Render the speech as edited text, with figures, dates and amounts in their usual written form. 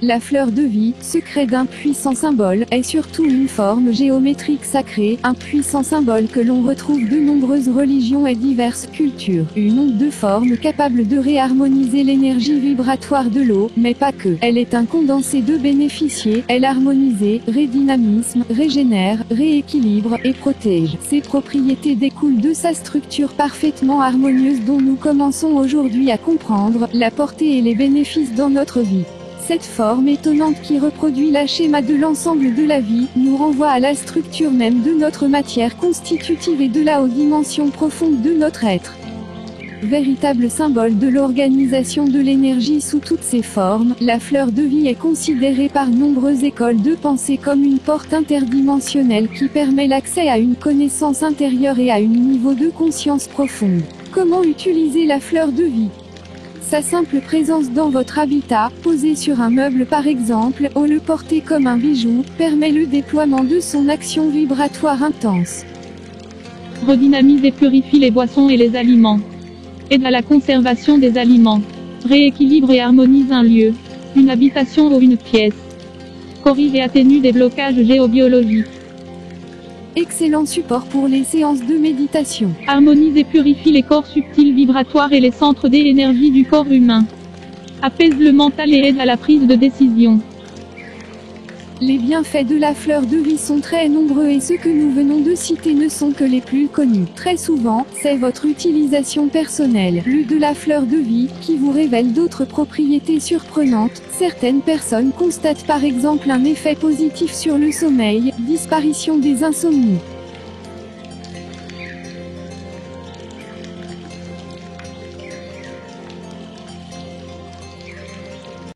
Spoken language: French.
La fleur de vie, secret d'un puissant symbole, est surtout une forme géométrique sacrée, un puissant symbole que l'on retrouve de nombreuses religions et diverses cultures. Une onde de forme capable de réharmoniser l'énergie vibratoire de l'eau, mais pas que. Elle est un condensé de bénéficier, elle harmonise, redynamisme, régénère, rééquilibre, et protège. Ses propriétés découlent de sa structure parfaitement harmonieuse dont nous commençons aujourd'hui à comprendre la portée et les bénéfices dans notre vie. Cette forme étonnante qui reproduit le schéma de l'ensemble de la vie, nous renvoie à la structure même de notre matière constitutive et de la haute dimension profonde de notre être. Véritable symbole de l'organisation de l'énergie sous toutes ses formes, la fleur de vie est considérée par nombreuses écoles de pensée comme une porte interdimensionnelle qui permet l'accès à une connaissance intérieure et à un niveau de conscience profonde. Comment utiliser la fleur de vie ? Sa simple présence dans votre habitat, posée sur un meuble par exemple, ou le porter comme un bijou, permet le déploiement de son action vibratoire intense. Redynamise et purifie les boissons et les aliments. Aide à la conservation des aliments. Rééquilibre et harmonise un lieu, une habitation ou une pièce. Corrige et atténue des blocages géobiologiques. Excellent support pour les séances de méditation. Harmonise et purifie les corps subtils vibratoires et les centres d'énergie du corps humain. Apaise le mental et aide à la prise de décision. Les bienfaits de la fleur de vie sont très nombreux et ceux que nous venons de citer ne sont que les plus connus. Très souvent, c'est votre utilisation personnelle, de la fleur de vie, qui vous révèle d'autres propriétés surprenantes. Certaines personnes constatent par exemple un effet positif sur le sommeil, disparition des insomnies.